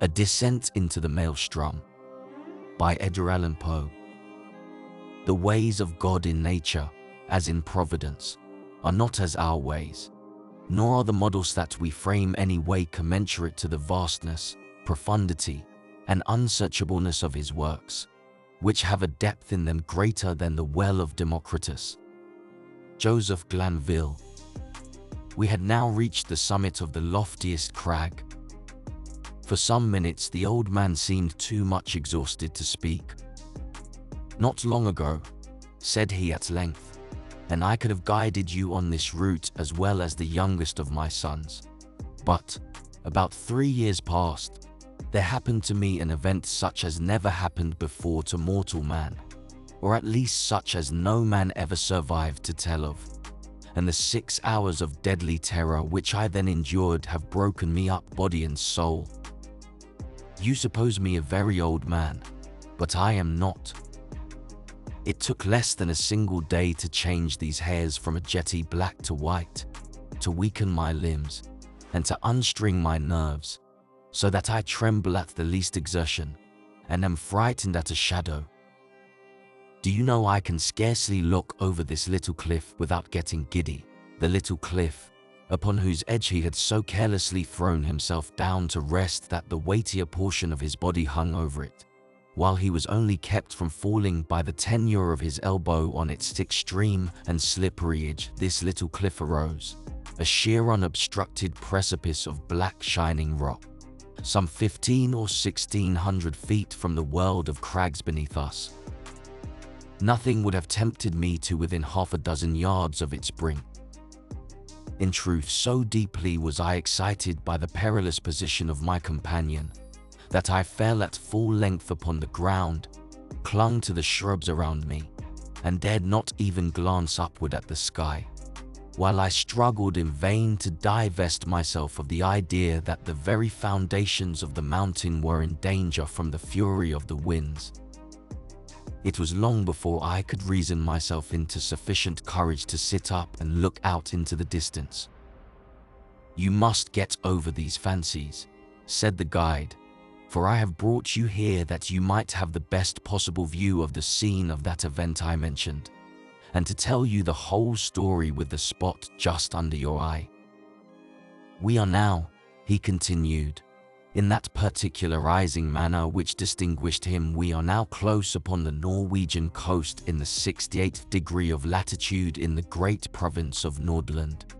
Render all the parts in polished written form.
A Descent into the Maelstrom by Edgar Allan Poe. The ways of God in nature, as in providence, are not as our ways, nor are the models that we frame any way commensurate to the vastness, profundity, and unsearchableness of his works, which have a depth in them greater than the well of Democritus. Joseph Glanville. We had now reached the summit of the loftiest crag. For some minutes the old man seemed too much exhausted to speak. "Not long ago," said he at length, "and I could have guided you on this route as well as the youngest of my sons. But, about 3 years past, there happened to me an event such as never happened before to mortal man, or at least such as no man ever survived to tell of. And the 6 hours of deadly terror which I then endured have broken me up body and soul. You suppose me a very old man, but I am not. It took less than a single day to change these hairs from a jetty black to white, to weaken my limbs, and to unstring my nerves, so that I tremble at the least exertion, and am frightened at a shadow. Do you know I can scarcely look over this little cliff without getting giddy, the little cliff, upon whose edge he had so carelessly thrown himself down to rest that the weightier portion of his body hung over it, while he was only kept from falling by the tenure of his elbow on its extreme and slippery edge. This little cliff arose, a sheer unobstructed precipice of black shining rock, some 15 or 1600 feet from the world of crags beneath us. Nothing would have tempted me to within half a dozen yards of its brink. In truth, so deeply was I excited by the perilous position of my companion, that I fell at full length upon the ground, clung to the shrubs around me, and dared not even glance upward at the sky, while I struggled in vain to divest myself of the idea that the very foundations of the mountain were in danger from the fury of the winds. It was long before I could reason myself into sufficient courage to sit up and look out into the distance. "You must get over these fancies," said the guide, "for I have brought you here that you might have the best possible view of the scene of that event I mentioned, and to tell you the whole story with the spot just under your eye. We are now," he continued, in that particularizing manner which distinguished him, "we are now close upon the Norwegian coast in the 68th degree of latitude in the great province of Nordland,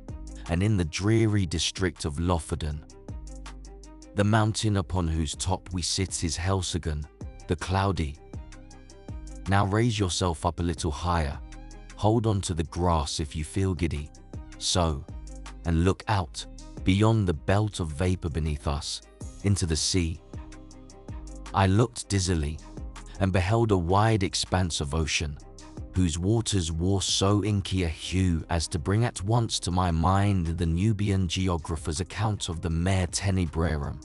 and in the dreary district of Lofoten. The mountain upon whose top we sit is Helseggen, the Cloudy. Now raise yourself up a little higher, hold on to the grass if you feel giddy, so, and look out, beyond the belt of vapor beneath us, into the sea." I looked dizzily, and beheld a wide expanse of ocean, whose waters wore so inky a hue as to bring at once to my mind the Nubian geographer's account of the Mare Tenebrarum.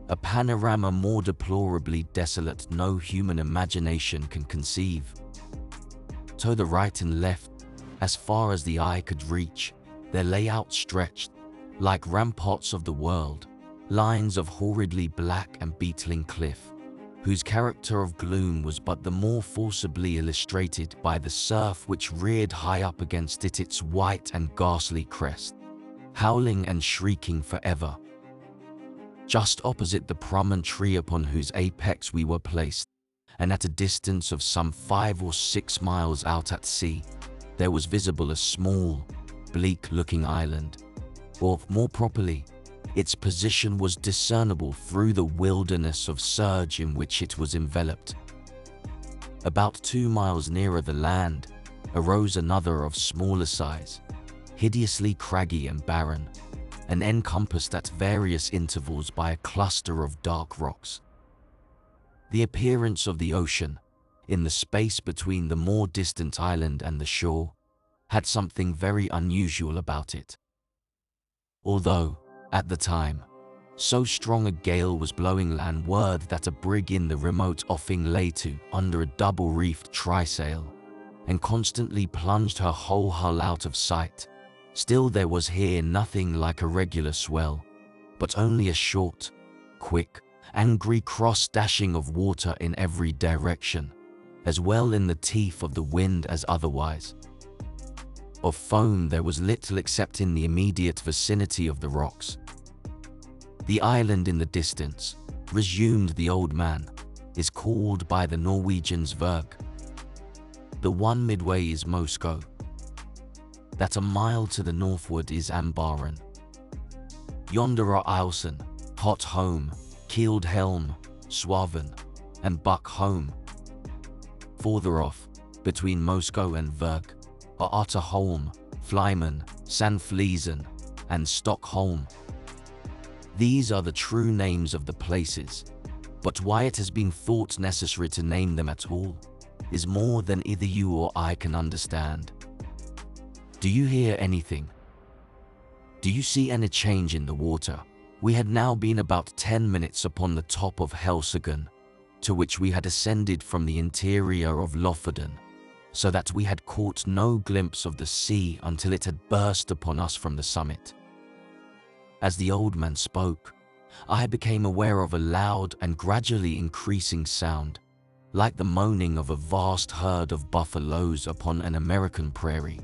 A panorama more deplorably desolate no human imagination can conceive. To the right and left, as far as the eye could reach, there lay outstretched, like ramparts of the world, lines of horridly black and beetling cliff, whose character of gloom was but the more forcibly illustrated by the surf which reared high up against it its white and ghastly crest, howling and shrieking forever. Just opposite the promontory upon whose apex we were placed, and at a distance of some 5 or 6 miles out at sea, there was visible a small, bleak-looking island, or, more properly, its position was discernible through the wilderness of surge in which it was enveloped. About 2 miles nearer the land arose another of smaller size, hideously craggy and barren, and encompassed at various intervals by a cluster of dark rocks. The appearance of the ocean, in the space between the more distant island and the shore, had something very unusual about it. Although, at the time, so strong a gale was blowing landward that a brig in the remote offing lay to under a double-reefed trysail, and constantly plunged her whole hull out of sight, still there was here nothing like a regular swell, but only a short, quick, angry cross-dashing of water in every direction, as well in the teeth of the wind as otherwise. Of foam there was little except in the immediate vicinity of the rocks. The island in the distance, resumed the old man, is called by the Norwegians Vurg. The one midway is Moskow. That a mile to the northward is Ambaren. Yonder are Eilsen, Hot Home, Keeled Helm, Swaven, and Buck Home. Further off, between Moskow and Vurg, are Otterholm, Flyman, Sandflesen, and Stockholm. These are the true names of the places, but why it has been thought necessary to name them at all is more than either you or I can understand. Do you hear anything? Do you see any change in the water? We had now been about 10 minutes upon the top of Helseggen, to which we had ascended from the interior of Lofoden, so that we had caught no glimpse of the sea until it had burst upon us from the summit. As the old man spoke, I became aware of a loud and gradually increasing sound, like the moaning of a vast herd of buffaloes upon an American prairie.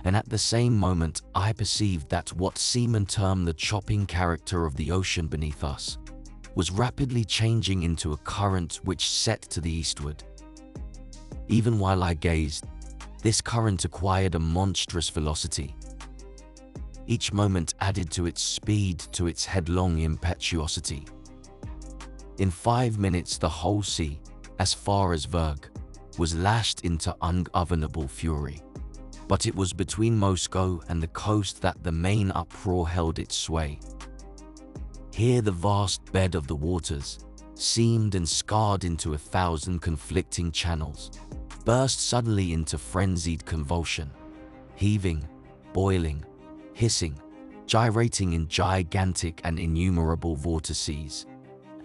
And at the same moment I perceived that what seamen term the chopping character of the ocean beneath us was rapidly changing into a current which set to the eastward. Even while I gazed, this current acquired a monstrous velocity. Each moment added to its speed, to its headlong impetuosity. In 5 minutes the whole sea, as far as Vurg, was lashed into ungovernable fury. But it was between Moskow and the coast that the main uproar held its sway. Here the vast bed of the waters, seamed and scarred into 1,000 conflicting channels, burst suddenly into frenzied convulsion, heaving, boiling, hissing, gyrating in gigantic and innumerable vortices,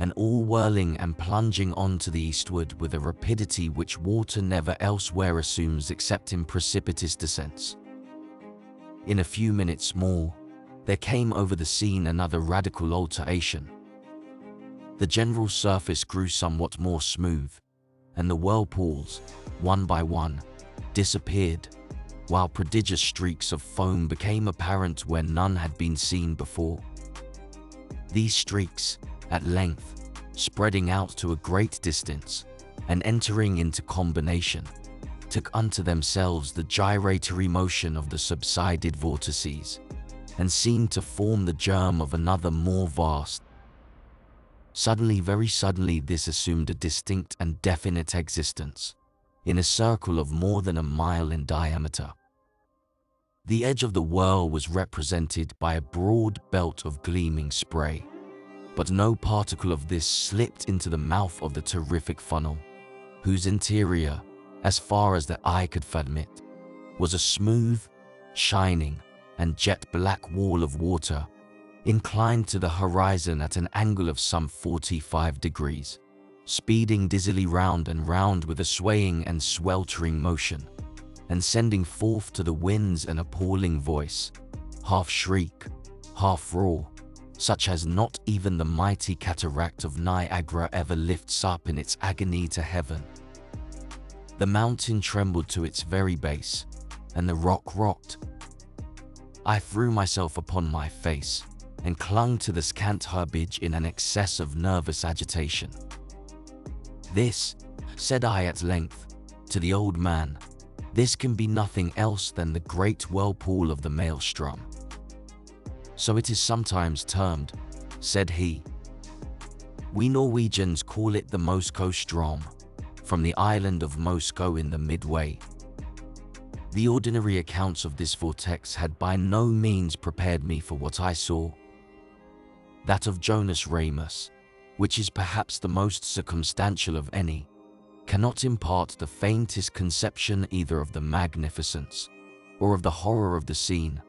and all whirling and plunging on to the eastward with a rapidity which water never elsewhere assumes except in precipitous descents. In a few minutes more, there came over the scene another radical alteration. The general surface grew somewhat more smooth, and the whirlpools, one by one, disappeared, while prodigious streaks of foam became apparent where none had been seen before. These streaks, at length, spreading out to a great distance, and entering into combination, took unto themselves the gyratory motion of the subsided vortices, and seemed to form the germ of another more vast. Suddenly, very suddenly, this assumed a distinct and definite existence, in a circle of more than a mile in diameter. The edge of the whirl was represented by a broad belt of gleaming spray, but no particle of this slipped into the mouth of the terrific funnel, whose interior, as far as the eye could fathom it, was a smooth, shining, and jet-black wall of water, inclined to the horizon at an angle of some 45 degrees, speeding dizzily round and round with a swaying and sweltering motion, and sending forth to the winds an appalling voice, half shriek, half roar, such as not even the mighty cataract of Niagara ever lifts up in its agony to heaven. The mountain trembled to its very base, and the rock rocked. I threw myself upon my face, and clung to the scant herbage in an excess of nervous agitation. "This," said I at length, to the old man, "this can be nothing else than the great whirlpool of the Maelström." "So it is sometimes termed," said he. "We Norwegians call it the Moskow Strom, from the island of Moskow in the midway." The ordinary accounts of this vortex had by no means prepared me for what I saw. That of Jonas Ramus, which is perhaps the most circumstantial of any, cannot impart the faintest conception either of the magnificence, or of the horror of the scene,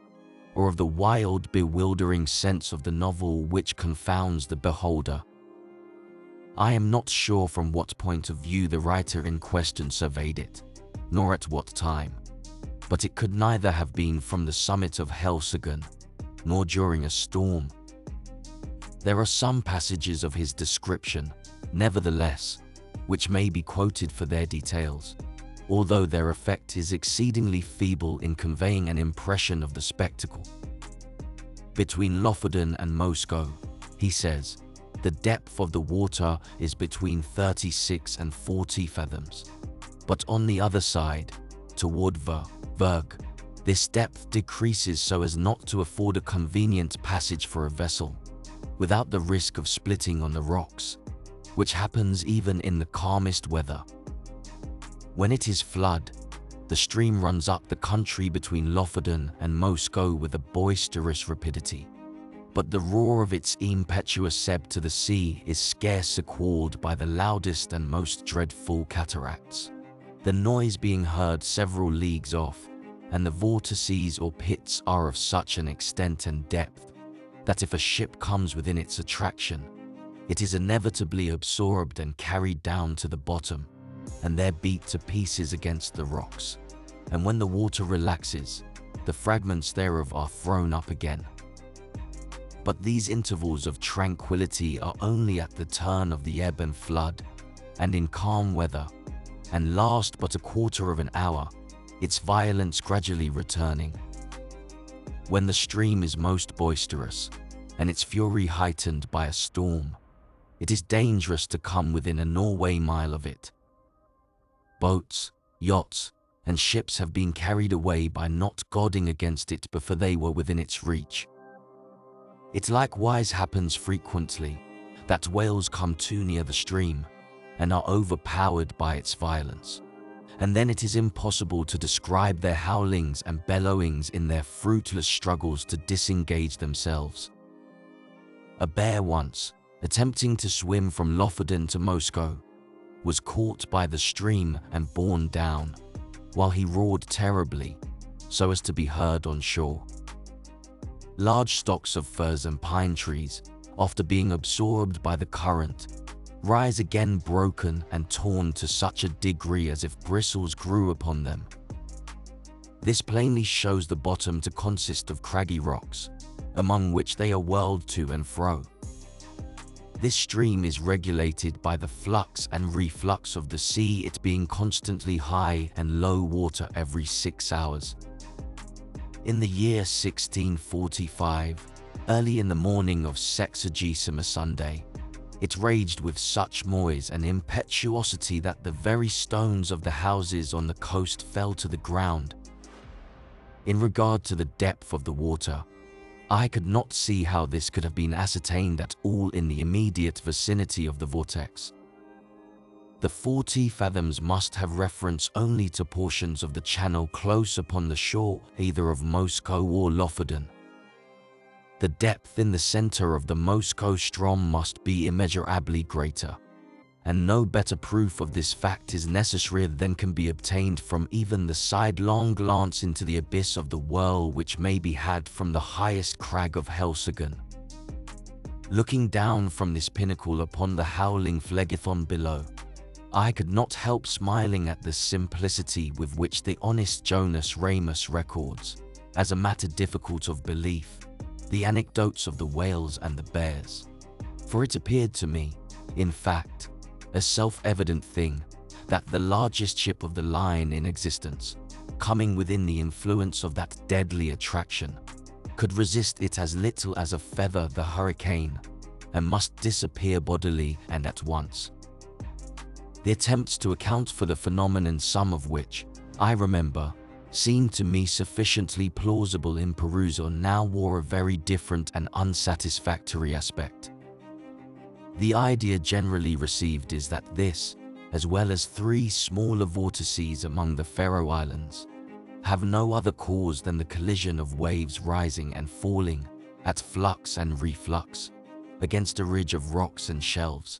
or of the wild, bewildering sense of the novel which confounds the beholder. I am not sure from what point of view the writer in question surveyed it, nor at what time, but it could neither have been from the summit of Helseggen, nor during a storm. There are some passages of his description, nevertheless, which may be quoted for their details, although their effect is exceedingly feeble in conveying an impression of the spectacle. Between Lofoden and Moskow, he says, the depth of the water is between 36 and 40 fathoms. But on the other side, toward Verg, this depth decreases so as not to afford a convenient passage for a vessel, without the risk of splitting on the rocks, which happens even in the calmest weather. When it is flood, the stream runs up the country between Lofoden and Moskow with a boisterous rapidity, but the roar of its impetuous ebb to the sea is scarce equalled by the loudest and most dreadful cataracts, the noise being heard several leagues off, and the vortices or pits are of such an extent and depth that if a ship comes within its attraction, it is inevitably absorbed and carried down to the bottom, and there beat to pieces against the rocks. And when the water relaxes, the fragments thereof are thrown up again. But these intervals of tranquility are only at the turn of the ebb and flood, and in calm weather, and last but a quarter of an hour, its violence gradually returning. When the stream is most boisterous, and its fury heightened by a storm, it is dangerous to come within a Norway mile of it. Boats, yachts, and ships have been carried away by not guarding against it before they were within its reach. It likewise happens frequently that whales come too near the stream and are overpowered by its violence, and then it is impossible to describe their howlings and bellowings in their fruitless struggles to disengage themselves. A bear once, attempting to swim from Lofoden to Moskow, was caught by the stream and borne down, while he roared terribly, so as to be heard on shore. Large stocks of firs and pine trees, after being absorbed by the current, rise again broken and torn to such a degree as if bristles grew upon them. This plainly shows the bottom to consist of craggy rocks, among which they are whirled to and fro. This stream is regulated by the flux and reflux of the sea, it being constantly high and low water every 6 hours. In the year 1645, early in the morning of Sexagesima Sunday, it raged with such noise and impetuosity that the very stones of the houses on the coast fell to the ground. In regard to the depth of the water, I could not see how this could have been ascertained at all in the immediate vicinity of the vortex. The 40 fathoms must have reference only to portions of the channel close upon the shore, either of Moskow or Lofoden. The depth in the center of the Maelström must be immeasurably greater, and no better proof of this fact is necessary than can be obtained from even the sidelong glance into the abyss of the whirl which may be had from the highest crag of Helseggen. Looking down from this pinnacle upon the howling Phlegethon below, I could not help smiling at the simplicity with which the honest Jonas Ramus records, as a matter difficult of belief, the anecdotes of the whales and the bears. For it appeared to me, in fact, a self-evident thing, that the largest ship of the line in existence, coming within the influence of that deadly attraction, could resist it as little as a feather the hurricane, and must disappear bodily and at once. The attempts to account for the phenomenon, some of which, I remember, seemed to me sufficiently plausible in perusal, now wore a very different and unsatisfactory aspect. The idea generally received is that this, as well as 3 smaller vortices among the Faroe Islands, have no other cause than the collision of waves rising and falling, at flux and reflux, against a ridge of rocks and shelves,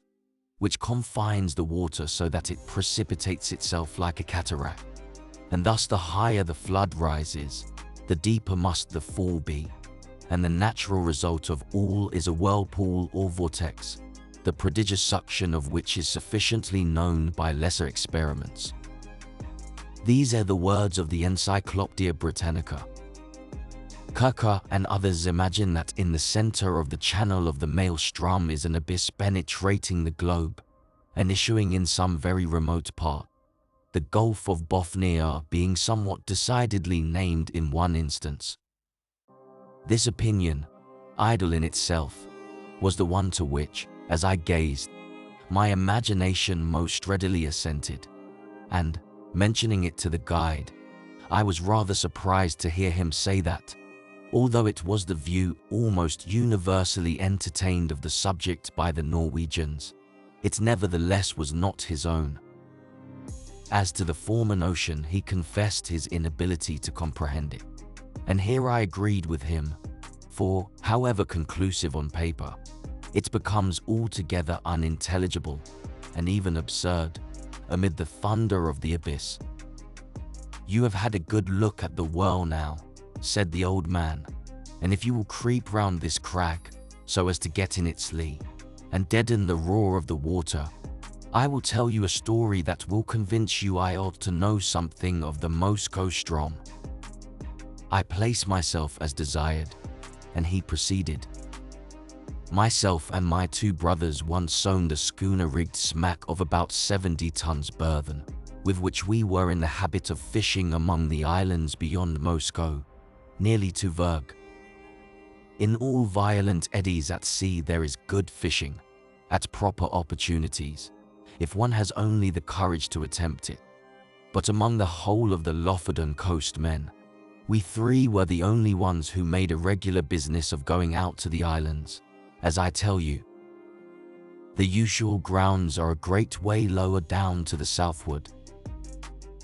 which confines the water so that it precipitates itself like a cataract, and thus the higher the flood rises, the deeper must the fall be, and the natural result of all is a whirlpool or vortex, the prodigious suction of which is sufficiently known by lesser experiments. These are the words of the Encyclopaedia Britannica. Kirker and others imagine that in the center of the channel of the Maelstrom is an abyss penetrating the globe and issuing in some very remote part, the Gulf of Bothnia being somewhat decidedly named in one instance. This opinion, idle in itself, was the one to which, as I gazed, my imagination most readily assented, and, mentioning it to the guide, I was rather surprised to hear him say that, although it was the view almost universally entertained of the subject by the Norwegians, it nevertheless was not his own. As to the former notion, he confessed his inability to comprehend it, and here I agreed with him, for, however conclusive on paper, it becomes altogether unintelligible and even absurd amid the thunder of the abyss. "You have had a good look at the whirl now," said the old man, "and if you will creep round this crack so as to get in its lee and deaden the roar of the water, I will tell you a story that will convince you I ought to know something of the Maelstrom." I placed myself as desired, and he proceeded. "Myself and my two brothers once owned a schooner-rigged smack of about 70 tons burthen, with which we were in the habit of fishing among the islands beyond Moscow, nearly to Vurg. In all violent eddies at sea there is good fishing, at proper opportunities, if one has only the courage to attempt it. But among the whole of the Lofoten coast men, we three were the only ones who made a regular business of going out to the islands, as I tell you. The usual grounds are a great way lower down to the southward.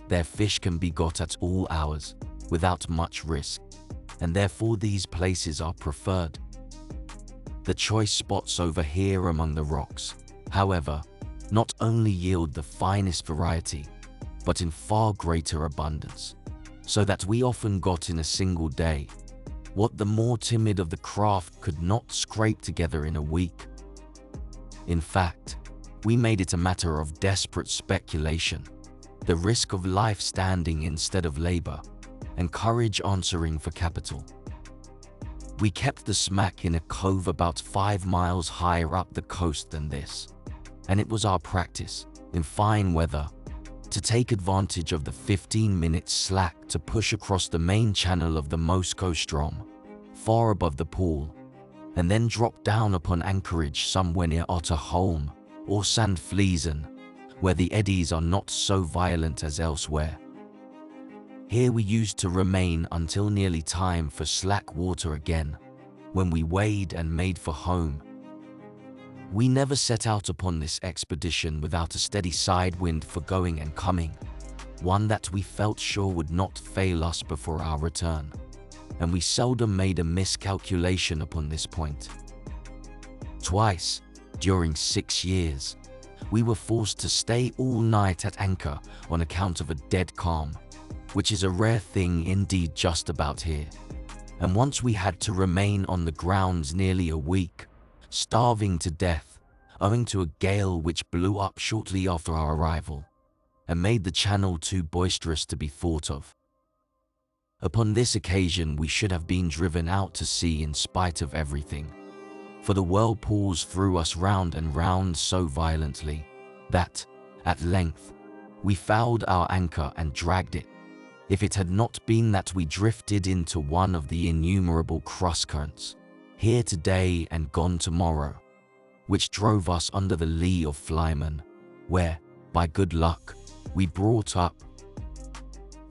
Their fish can be got at all hours, without much risk, and therefore these places are preferred. The choice spots over here among the rocks, however, not only yield the finest variety, but in far greater abundance, so that we often got in a single day what the more timid of the craft could not scrape together in a week. In fact, we made it a matter of desperate speculation, the risk of life standing instead of labor, and courage answering for capital. We kept the smack in a cove about 5 miles higher up the coast than this, and it was our practice, in fine weather, to take advantage of the 15-minute slack to push across the main channel of the Maelstrom, far above the pool, and then drop down upon anchorage somewhere near Otterholm or Sandfliesen, where the eddies are not so violent as elsewhere. Here we used to remain until nearly time for slack water again, when we weighed and made for home. We never set out upon this expedition without a steady side wind for going and coming, one that we felt sure would not fail us before our return, and we seldom made a miscalculation upon this point. Twice, during 6 years, we were forced to stay all night at anchor on account of a dead calm, which is a rare thing indeed just about here, and once we had to remain on the grounds nearly a week, starving to death, owing to a gale which blew up shortly after our arrival, and made the channel too boisterous to be thought of. Upon this occasion we should have been driven out to sea in spite of everything, for the whirlpools threw us round and round so violently, that, at length, we fouled our anchor and dragged it, if it had not been that we drifted into one of the innumerable cross-currents, here today and gone tomorrow, which drove us under the lee of Flyman, where, by good luck, we brought up.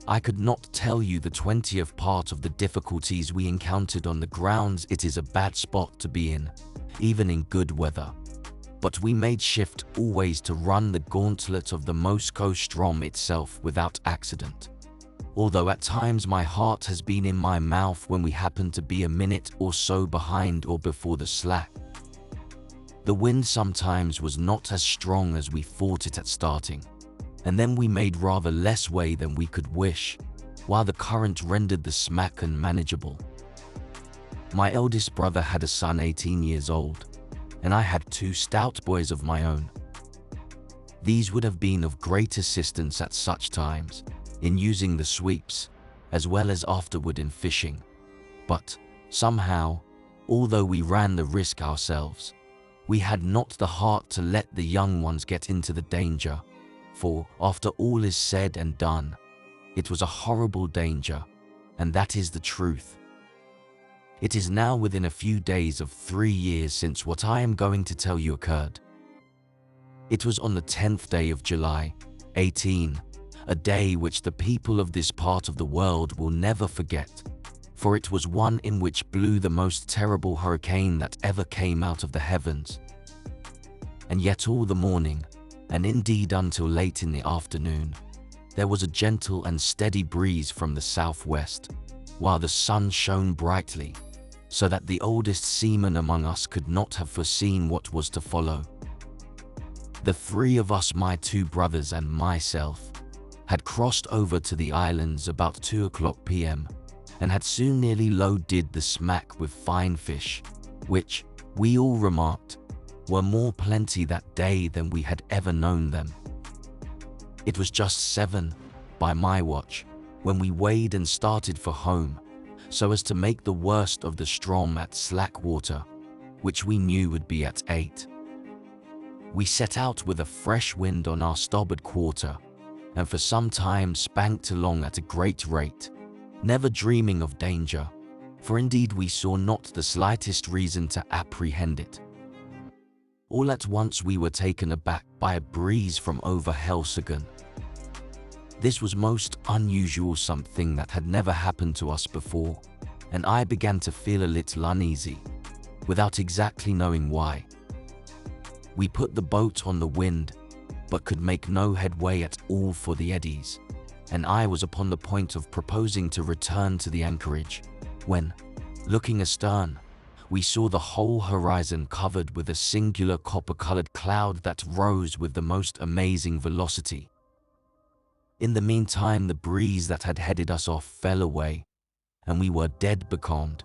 I could not tell you the 20th part of the difficulties we encountered on the grounds. It is a bad spot to be in, even in good weather, but we made shift always to run the gauntlet of the Maelstrom itself without accident, although at times my heart has been in my mouth when we happened to be a minute or so behind or before the slack. The wind sometimes was not as strong as we thought it at starting, and then we made rather less way than we could wish, while the current rendered the smack unmanageable. My eldest brother had a son 18 years old, and I had 2 stout boys of my own. These would have been of great assistance at such times, in using the sweeps, as well as afterward in fishing, But somehow, although we ran the risk ourselves, we had not the heart to let the young ones get into the danger, for, after all is said and done, it was a horrible danger, and that is the truth. It is now within a few days of 3 years since what I am going to tell you occurred. It was on the 10th day of July, 18, a day which the people of this part of the world will never forget, for it was one in which blew the most terrible hurricane that ever came out of the heavens. And yet all the morning, and indeed until late in the afternoon, there was a gentle and steady breeze from the southwest, while the sun shone brightly, so that the oldest seaman among us could not have foreseen what was to follow. The 3 of us, my 2 brothers and myself, had crossed over to the islands about 2:00 p.m. and had soon nearly loaded the smack with fine fish, which, we all remarked, were more plenty that day than we had ever known them. It was just 7, by my watch, when we weighed and started for home, so as to make the worst of the storm at slack water, which we knew would be at 8. We set out with a fresh wind on our starboard quarter, and for some time spanked along at a great rate, never dreaming of danger, for indeed we saw not the slightest reason to apprehend it. All at once we were taken aback by a breeze from over Helseggen. This was most unusual, something that had never happened to us before, and I began to feel a little uneasy, without exactly knowing why. We put the boat on the wind, but could make no headway at all for the eddies, and I was upon the point of proposing to return to the anchorage, when, looking astern, we saw the whole horizon covered with a singular copper-colored cloud that rose with the most amazing velocity. In the meantime, the breeze that had headed us off fell away, and we were dead becalmed,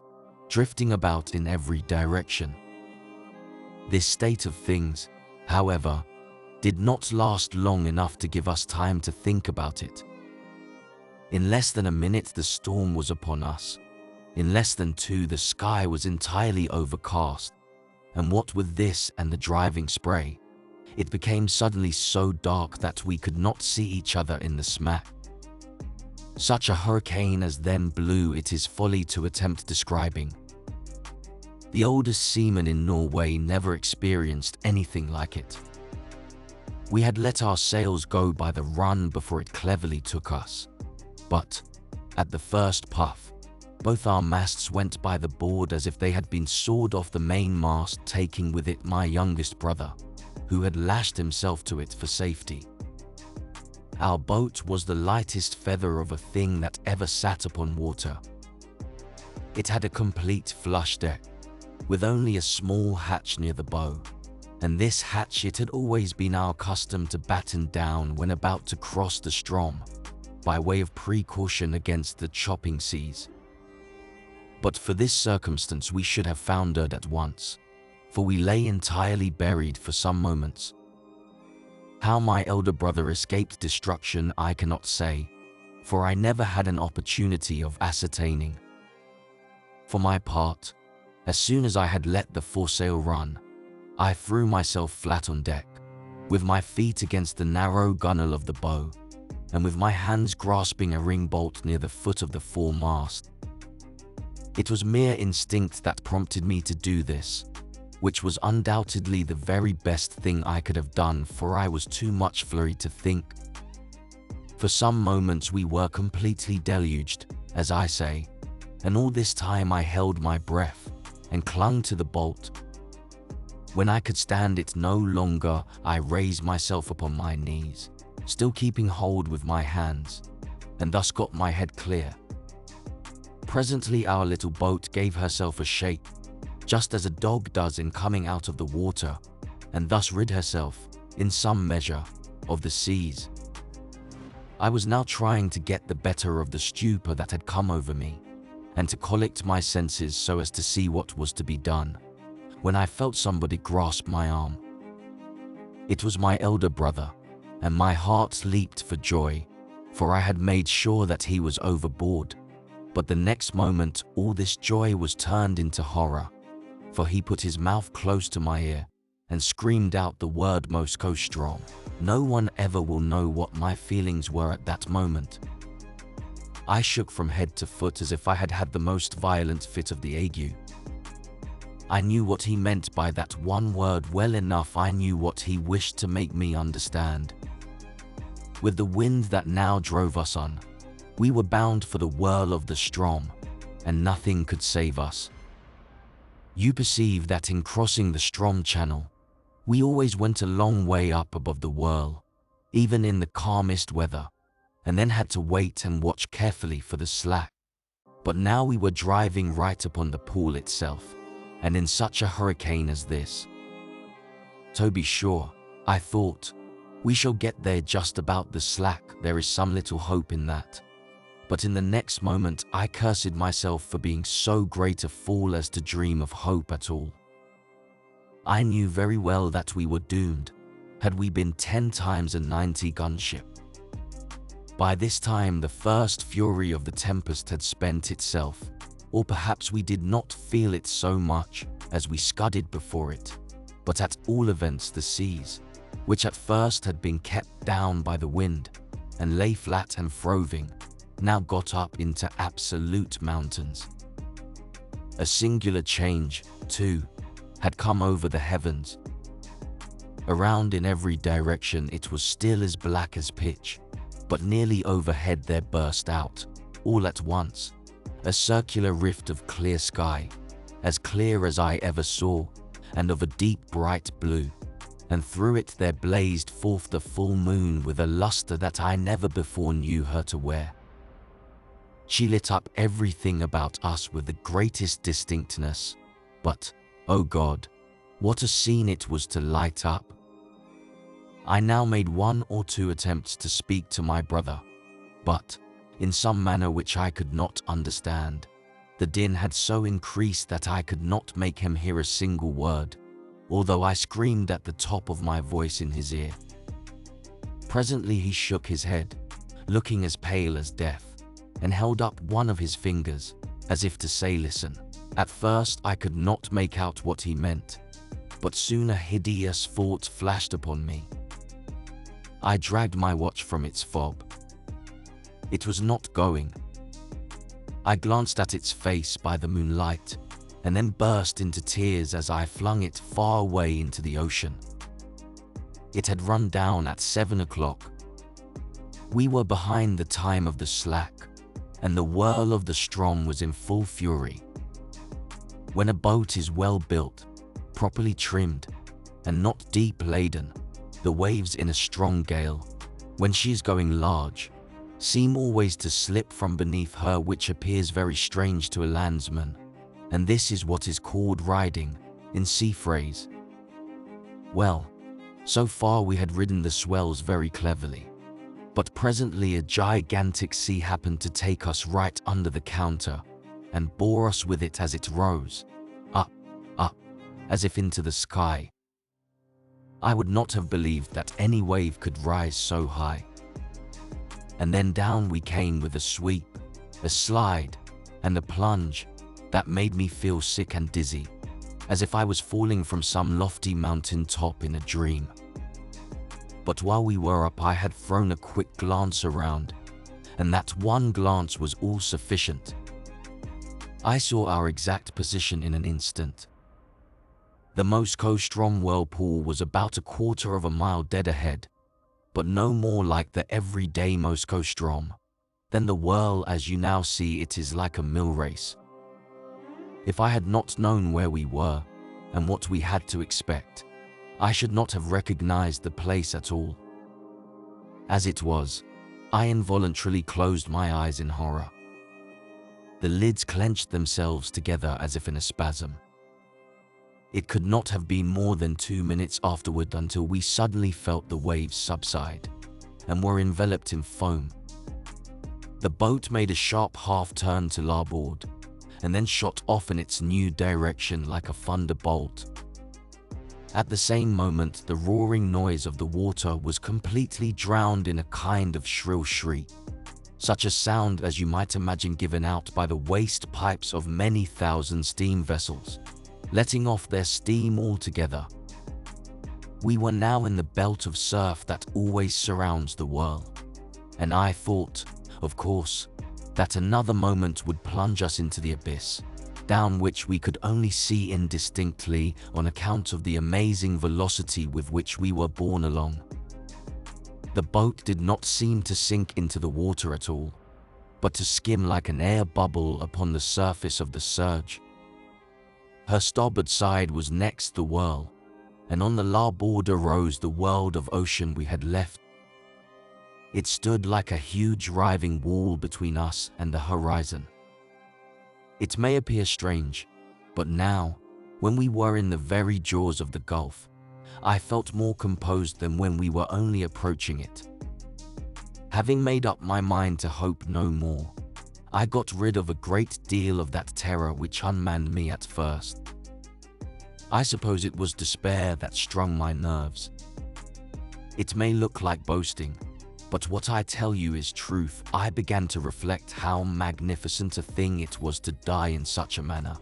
drifting about in every direction. This state of things, however, did not last long enough to give us time to think about it. In less than a minute the storm was upon us. In less than 2 the sky was entirely overcast, and what with this and the driving spray, it became suddenly so dark that we could not see each other in the smack. Such a hurricane as then blew it is folly to attempt describing. The oldest seaman in Norway never experienced anything like it. We had let our sails go by the run before it cleverly took us, but, at the first puff, both our masts went by the board as if they had been sawed off the mainmast, taking with it my youngest brother, who had lashed himself to it for safety. Our boat was the lightest feather of a thing that ever sat upon water. It had a complete flush deck, with only a small hatch near the bow, and this hatch it had always been our custom to batten down when about to cross the Strom, by way of precaution against the chopping seas. But for this circumstance we should have foundered at once, for we lay entirely buried for some moments. How my elder brother escaped destruction I cannot say, for I never had an opportunity of ascertaining. For my part, as soon as I had let the foresail run, I threw myself flat on deck, with my feet against the narrow gunwale of the bow, and with my hands grasping a ring bolt near the foot of the foremast. It was mere instinct that prompted me to do this, which was undoubtedly the very best thing I could have done, for I was too much flurried to think. For some moments we were completely deluged, as I say, and all this time I held my breath and clung to the bolt. When I could stand it no longer, I raised myself upon my knees, still keeping hold with my hands, and thus got my head clear. Presently our little boat gave herself a shake, just as a dog does in coming out of the water, and thus rid herself, in some measure, of the seas. I was now trying to get the better of the stupor that had come over me, and to collect my senses so as to see what was to be done, when I felt somebody grasp my arm. It was my elder brother, and my heart leaped for joy, for I had made sure that he was overboard. But the next moment, all this joy was turned into horror, for he put his mouth close to my ear and screamed out the word Maelström. No one ever will know what my feelings were at that moment. I shook from head to foot as if I had had the most violent fit of the ague. I knew what he meant by that one word well enough. I knew what he wished to make me understand. With the wind that now drove us on, we were bound for the whirl of the Strom, and nothing could save us. You perceive that in crossing the Strom channel, we always went a long way up above the whirl, even in the calmest weather, and then had to wait and watch carefully for the slack. But now we were driving right upon the pool itself, and in such a hurricane as this. To be sure, I thought, we shall get there just about the slack. There is some little hope in that. But in the next moment I cursed myself for being so great a fool as to dream of hope at all. I knew very well that we were doomed, had we been 10 times a 90-gun ship. By this time the first fury of the tempest had spent itself, or perhaps we did not feel it so much as we scudded before it, but at all events the seas, which at first had been kept down by the wind and lay flat and frothing, now got up into absolute mountains. A singular change, too, had come over the heavens. Around in every direction it was still as black as pitch, but nearly overhead there burst out, all at once, a circular rift of clear sky, as clear as I ever saw, and of a deep bright blue, and through it there blazed forth the full moon with a luster that I never before knew her to wear. She lit up everything about us with the greatest distinctness, but, oh God, what a scene it was to light up! I now made 1 or 2 attempts to speak to my brother, but, in some manner which I could not understand, the din had so increased that I could not make him hear a single word, although I screamed at the top of my voice in his ear. Presently he shook his head, looking as pale as death, and held up one of his fingers, as if to say, "Listen." At first I could not make out what he meant, but soon a hideous thought flashed upon me. I dragged my watch from its fob. It was not going. I glanced at its face by the moonlight, and then burst into tears as I flung it far away into the ocean. It had run down at 7 o'clock. We were behind the time of the slack, and the whirl of the Strom was in full fury. When a boat is well built, properly trimmed, and not deep laden, the waves in a strong gale, when she is going large, seem always to slip from beneath her, which appears very strange to a landsman, and this is what is called riding, in sea phrase. Well, so far we had ridden the swells very cleverly, but presently a gigantic sea happened to take us right under the counter, and bore us with it as it rose, up, as if into the sky. I would not have believed that any wave could rise so high. And then down we came with a sweep, a slide, and a plunge that made me feel sick and dizzy, as if I was falling from some lofty mountain top in a dream. But while we were up I had thrown a quick glance around, and that one glance was all sufficient. I saw our exact position in an instant. The Maelström whirlpool was about 1/4 of a mile dead ahead, but no more like the everyday Maelström than the whirl as you now see it is like a mill race. If I had not known where we were and what we had to expect, I should not have recognized the place at all. As it was, I involuntarily closed my eyes in horror. The lids clenched themselves together as if in a spasm. It could not have been more than 2 minutes afterward until we suddenly felt the waves subside and were enveloped in foam. The boat made a sharp half-turn to larboard and then shot off in its new direction like a thunderbolt. At the same moment, the roaring noise of the water was completely drowned in a kind of shrill shriek. such a sound as you might imagine given out by the waste pipes of many thousand steam vessels, letting off their steam altogether. We were now in the belt of surf that always surrounds the whirl, and I thought, of course, that another moment would plunge us into the abyss, down which we could only see indistinctly on account of the amazing velocity with which we were borne along. The boat did not seem to sink into the water at all, but to skim like an air bubble upon the surface of the surge. Her starboard side was next the whirl, and on the larboard arose the world of ocean we had left. It stood like a huge riving wall between us and the horizon. It may appear strange, but now, when we were in the very jaws of the gulf, I felt more composed than when we were only approaching it. Having made up my mind to hope no more, I got rid of a great deal of that terror which unmanned me at first. I suppose it was despair that strung my nerves. It may look like boasting, but what I tell you is truth. I began to reflect how magnificent a thing it was to die in such a manner,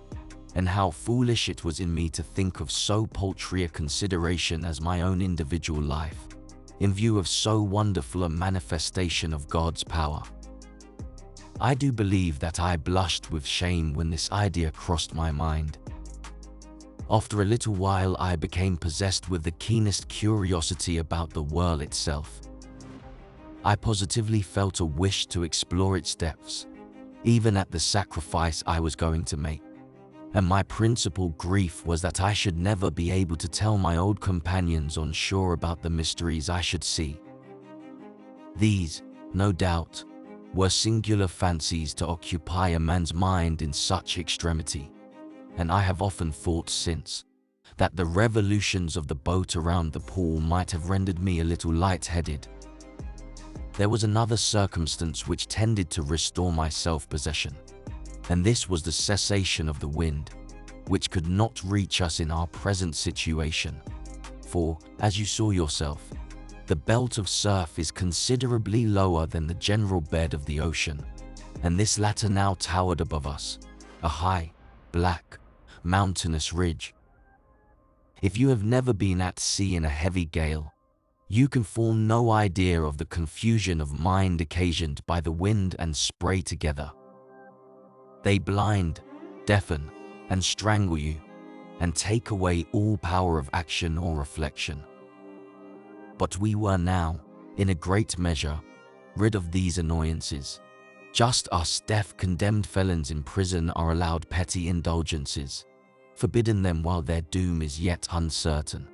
and how foolish it was in me to think of so paltry a consideration as my own individual life, in view of so wonderful a manifestation of God's power. I do believe that I blushed with shame when this idea crossed my mind. After a little while I became possessed with the keenest curiosity about the whirl itself. I positively felt a wish to explore its depths, even at the sacrifice I was going to make. And my principal grief was that I should never be able to tell my old companions on shore about the mysteries I should see. These, no doubt, were singular fancies to occupy a man's mind in such extremity, and I have often thought since that the revolutions of the boat around the pool might have rendered me a little light-headed. There was another circumstance which tended to restore my self-possession, and this was the cessation of the wind, which could not reach us in our present situation. For, as you saw yourself, the belt of surf is considerably lower than the general bed of the ocean, and this latter now towered above us, a high, black, mountainous ridge. If you have never been at sea in a heavy gale, you can form no idea of the confusion of mind occasioned by the wind and spray together. They blind, deafen, and strangle you, and take away all power of action or reflection. But we were now, in a great measure, rid of these annoyances, just as death condemned felons in prison are allowed petty indulgences, forbidden them while their doom is yet uncertain.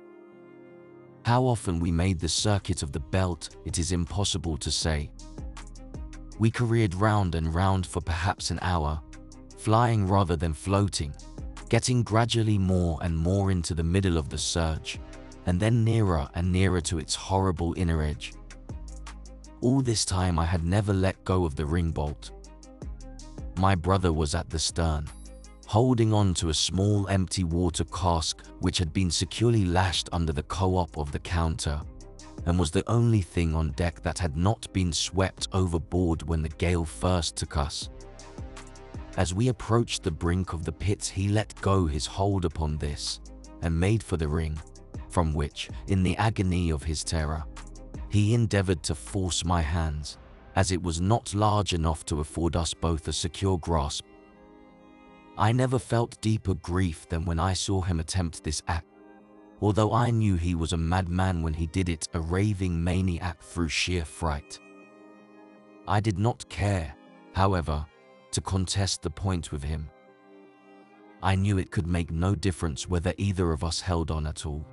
How often we made the circuit of the belt, it is impossible to say. We careered round and round for perhaps an hour, flying rather than floating, getting gradually more and more into the middle of the surge, and then nearer and nearer to its horrible inner edge. All this time I had never let go of the ring-bolt. My brother was at the stern, holding on to a small empty water cask which had been securely lashed under the co-op of the counter, and was the only thing on deck that had not been swept overboard when the gale first took us. As we approached the brink of the pit, he let go his hold upon this, and made for the ring, from which, in the agony of his terror, he endeavored to force my hands, as it was not large enough to afford us both a secure grasp. I never felt deeper grief than when I saw him attempt this act, although I knew he was a madman when he did it, a raving maniac through sheer fright. I did not care, however, to contest the point with him. I knew it could make no difference whether either of us held on at all,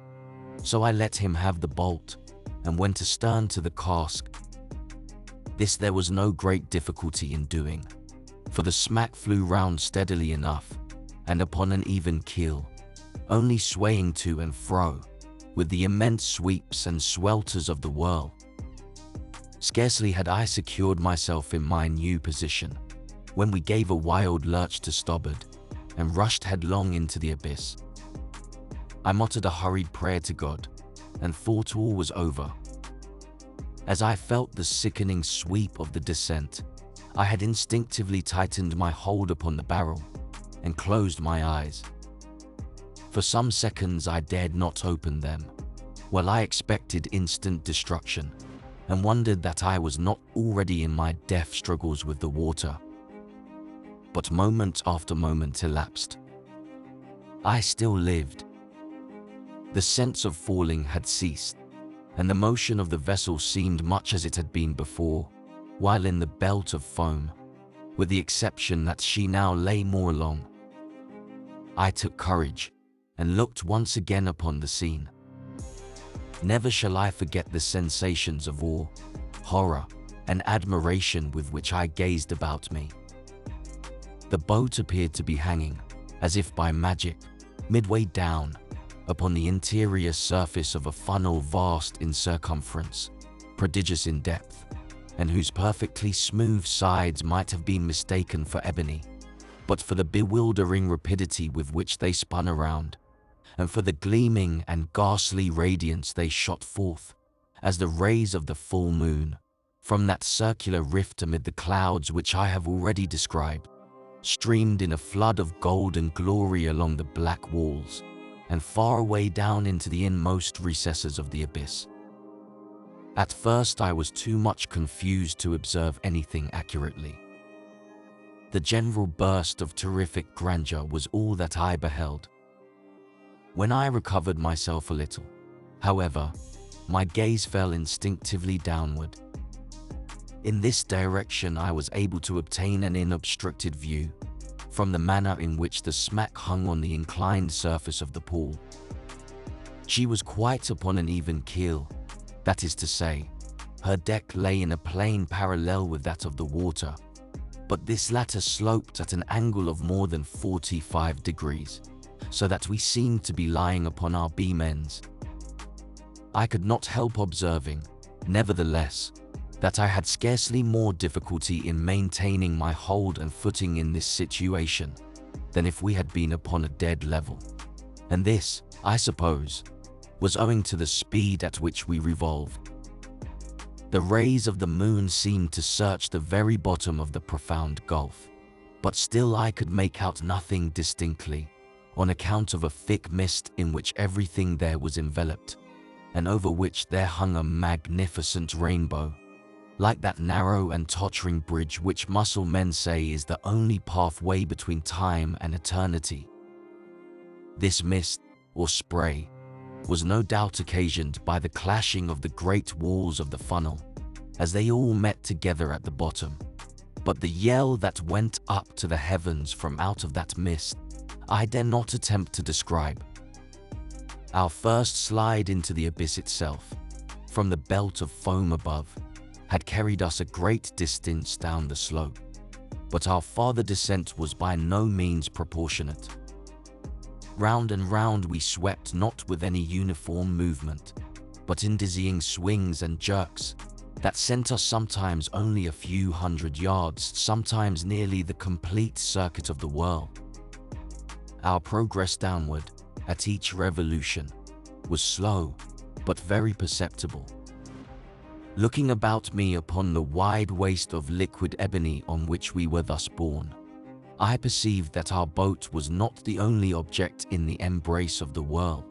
so I let him have the bolt, and went astern to the cask. This there was no great difficulty in doing, for the smack flew round steadily enough, and upon an even keel, only swaying to and fro, with the immense sweeps and swelters of the whirl. Scarcely had I secured myself in my new position, when we gave a wild lurch to starboard, and rushed headlong into the abyss. I muttered a hurried prayer to God, and thought all was over. As I felt the sickening sweep of the descent, I had instinctively tightened my hold upon the barrel and closed my eyes. For some seconds I dared not open them, while I expected instant destruction and wondered that I was not already in my death struggles with the water. But moment after moment elapsed. I still lived. The sense of falling had ceased, and the motion of the vessel seemed much as it had been before, while in the belt of foam, with the exception that she now lay more along. I took courage and looked once again upon the scene. Never shall I forget the sensations of awe, horror, and admiration with which I gazed about me. The boat appeared to be hanging, as if by magic, midway down, upon the interior surface of a funnel vast in circumference, prodigious in depth, and whose perfectly smooth sides might have been mistaken for ebony, but for the bewildering rapidity with which they spun around, and for the gleaming and ghastly radiance they shot forth, as the rays of the full moon, from that circular rift amid the clouds which I have already described, streamed in a flood of golden glory along the black walls, and far away down into the inmost recesses of the abyss. At first I was too much confused to observe anything accurately. The general burst of terrific grandeur was all that I beheld. When I recovered myself a little, however, my gaze fell instinctively downward. In this direction I was able to obtain an unobstructed view, from the manner in which the smack hung on the inclined surface of the pool. She was quite upon an even keel, that is to say, her deck lay in a plane parallel with that of the water, but this latter sloped at an angle of more than 45 degrees, so that we seemed to be lying upon our beam ends. I could not help observing, nevertheless, that I had scarcely more difficulty in maintaining my hold and footing in this situation than if we had been upon a dead level. And this, I suppose, was owing to the speed at which we revolved. The rays of the moon seemed to search the very bottom of the profound gulf, but still I could make out nothing distinctly, on account of a thick mist in which everything there was enveloped, and over which there hung a magnificent rainbow, like that narrow and tottering bridge which muscle men say is the only pathway between time and eternity. This mist, or spray, was no doubt occasioned by the clashing of the great walls of the funnel, as they all met together at the bottom, but the yell that went up to the heavens from out of that mist, I dare not attempt to describe. Our first slide into the abyss itself, from the belt of foam above, had carried us a great distance down the slope, but our farther descent was by no means proportionate. Round and round we swept, not with any uniform movement, but in dizzying swings and jerks that sent us sometimes only a few hundred yards, sometimes nearly the complete circuit of the world. Our progress downward, at each revolution, was slow, but very perceptible. Looking about me upon the wide waste of liquid ebony on which we were thus borne, I perceived that our boat was not the only object in the embrace of the world.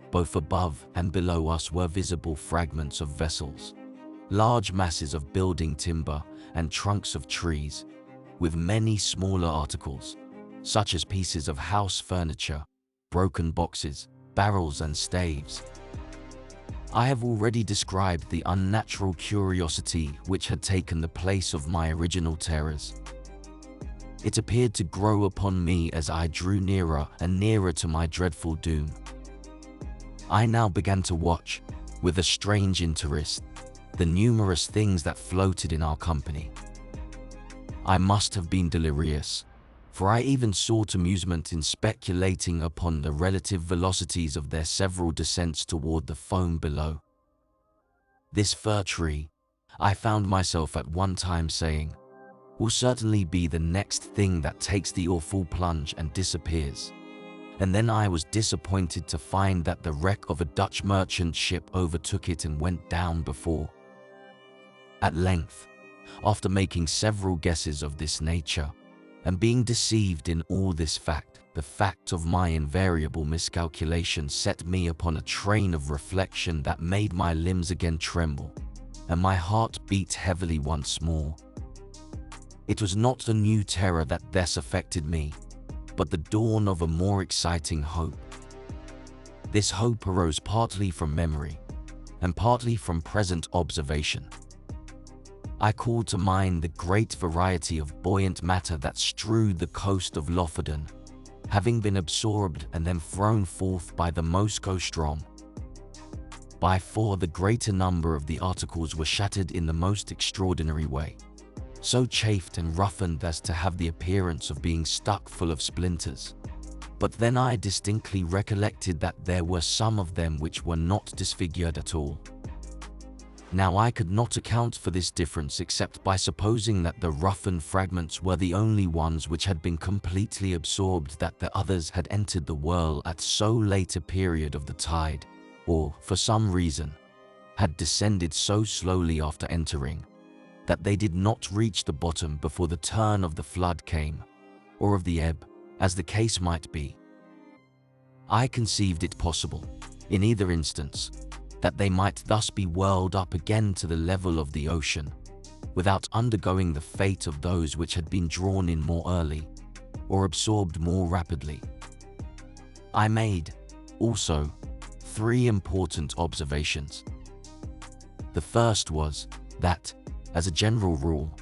Both above and below us were visible fragments of vessels, large masses of building timber and trunks of trees, with many smaller articles, such as pieces of house furniture, broken boxes, barrels and staves. I have already described the unnatural curiosity which had taken the place of my original terrors. It appeared to grow upon me as I drew nearer and nearer to my dreadful doom. I now began to watch, with a strange interest, the numerous things that floated in our company. I must have been delirious, for I even sought amusement in speculating upon the relative velocities of their several descents toward the foam below. This fir tree, I found myself at one time saying, will certainly be the next thing that takes the awful plunge and disappears. And then I was disappointed to find that the wreck of a Dutch merchant ship overtook it and went down before. At length, After making several guesses of this nature, and being deceived in all this fact, the fact of my invariable miscalculation set me upon a train of reflection that made my limbs again tremble, and my heart beat heavily once more. It was not a new terror that thus affected me, but the dawn of a more exciting hope. This hope arose partly from memory, and partly from present observation. I called to mind the great variety of buoyant matter that strewed the coast of Lofoten, having been absorbed and then thrown forth by the Maelström. By far the greater number of the articles were shattered in the most extraordinary way, so chafed and roughened as to have the appearance of being stuck full of splinters. But then I distinctly recollected that there were some of them which were not disfigured at all. Now I could not account for this difference except by supposing that the roughened fragments were the only ones which had been completely absorbed, that the others had entered the whirl at so late a period of the tide, or, for some reason, had descended so slowly after entering, that they did not reach the bottom before the turn of the flood came, or of the ebb, as the case might be. I conceived it possible, in either instance, that they might thus be whirled up again to the level of the ocean, without undergoing the fate of those which had been drawn in more early, or absorbed more rapidly. I made, also, 3 important observations. The first was, that, as a general rule,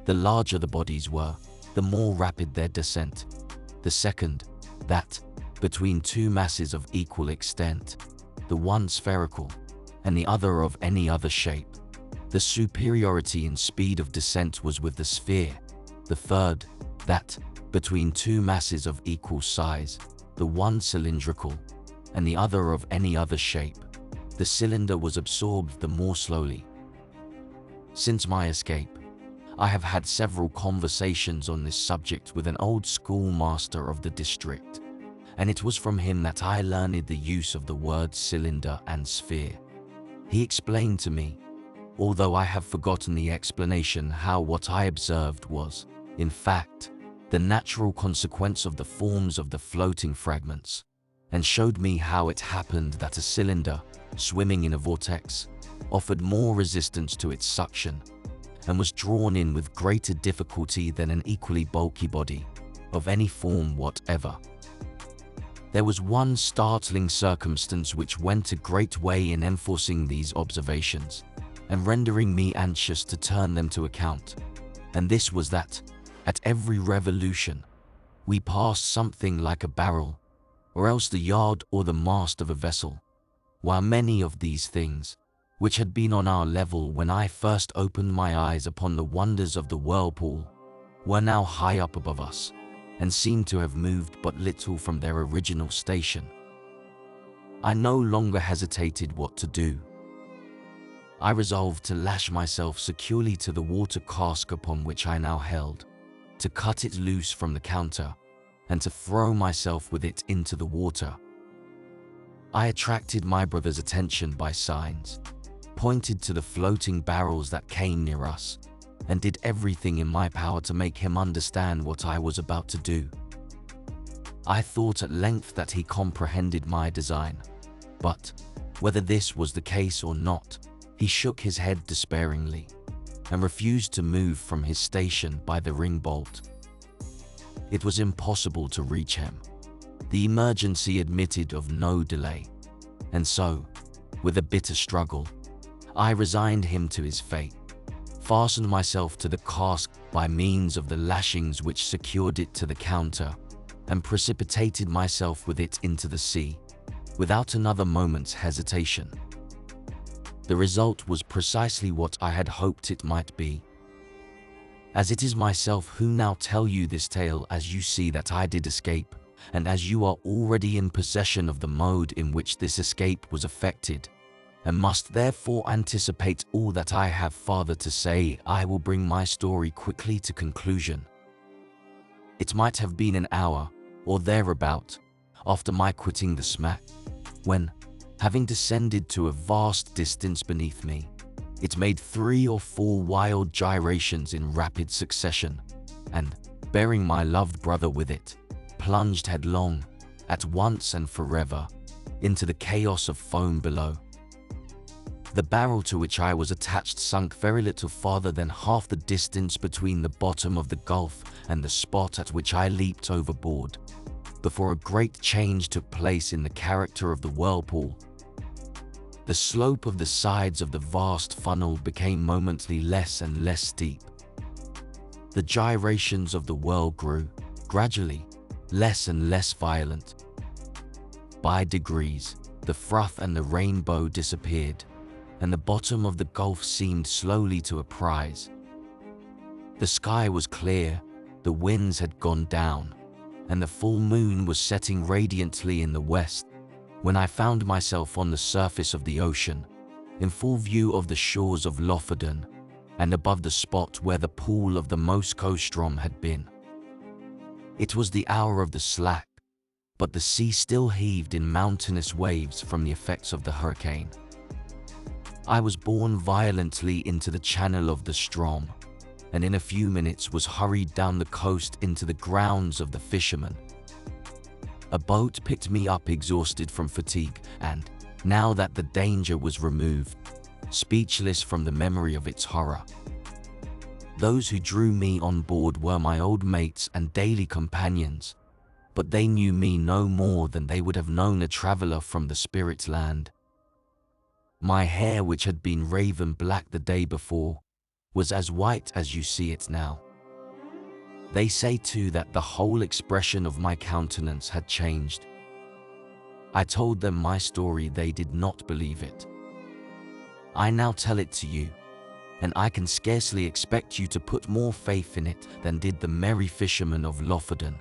the larger the bodies were, the more rapid their descent. The second, that, between 2 masses of equal extent, the one spherical, and the other of any other shape, the superiority in speed of descent was with the sphere. The third, that, between 2 masses of equal size, the one cylindrical, and the other of any other shape, the cylinder was absorbed the more slowly. Since my escape, I have had several conversations on this subject with an old schoolmaster of the district, and it was from him that I learned the use of the words cylinder and sphere. He explained to me, although I have forgotten the explanation, how what I observed was, in fact, the natural consequence of the forms of the floating fragments, and showed me how it happened that a cylinder, swimming in a vortex, offered more resistance to its suction, and was drawn in with greater difficulty than an equally bulky body, of any form whatever. There was one startling circumstance which went a great way in enforcing these observations, and rendering me anxious to turn them to account, and this was that, at every revolution, we passed something like a barrel, or else the yard or the mast of a vessel, while many of these things, which had been on our level when I first opened my eyes upon the wonders of the whirlpool, were now high up above us, and seemed to have moved but little from their original station. I no longer hesitated what to do. I resolved to lash myself securely to the water cask upon which I now held, to cut it loose from the counter, and to throw myself with it into the water. I attracted my brother's attention by signs, pointed to the floating barrels that came near us, and did everything in my power to make him understand what I was about to do. I thought at length that he comprehended my design, but, whether this was the case or not, he shook his head despairingly, and refused to move from his station by the ring bolt. It was impossible to reach him. The emergency admitted of no delay, and so, with a bitter struggle, I resigned him to his fate, fastened myself to the cask by means of the lashings which secured it to the counter, and precipitated myself with it into the sea, without another moment's hesitation. The result was precisely what I had hoped it might be. As it is myself who now tell you this tale, as you see that I did escape, and as you are already in possession of the mode in which this escape was effected, and must therefore anticipate all that I have farther to say, I will bring my story quickly to conclusion. It might have been an hour, or thereabout, after my quitting the smack, when, having descended to a vast distance beneath me, It made 3 or 4 wild gyrations in rapid succession, and, bearing my loved brother with it, plunged headlong, at once and forever, into the chaos of foam below. The barrel to which I was attached sunk very little farther than half the distance between the bottom of the gulf and the spot at which I leaped overboard, before a great change took place in the character of the whirlpool. The slope of the sides of the vast funnel became momently less and less steep. The gyrations of the whirl grew, gradually, less and less violent. By degrees, the froth and the rainbow disappeared, and the bottom of the gulf seemed slowly to apprise. The sky was clear, the winds had gone down, and the full moon was setting radiantly in the west, when I found myself on the surface of the ocean, in full view of the shores of Lofoten, and above the spot where the pool of the Maelström had been. It was the hour of the slack, but the sea still heaved in mountainous waves from the effects of the hurricane. I was borne violently into the channel of the Strom, and in a few minutes was hurried down the coast into the grounds of the fishermen. A boat picked me up exhausted from fatigue, and, now that the danger was removed, speechless from the memory of its horror. Those who drew me on board were my old mates and daily companions, but they knew me no more than they would have known a traveler from the spirit land. My hair, which had been raven black the day before, was as white as you see it now. They say too that the whole expression of my countenance had changed. I told them my story, they did not believe it. I now tell it to you, and I can scarcely expect you to put more faith in it than did the merry fishermen of Lofoten.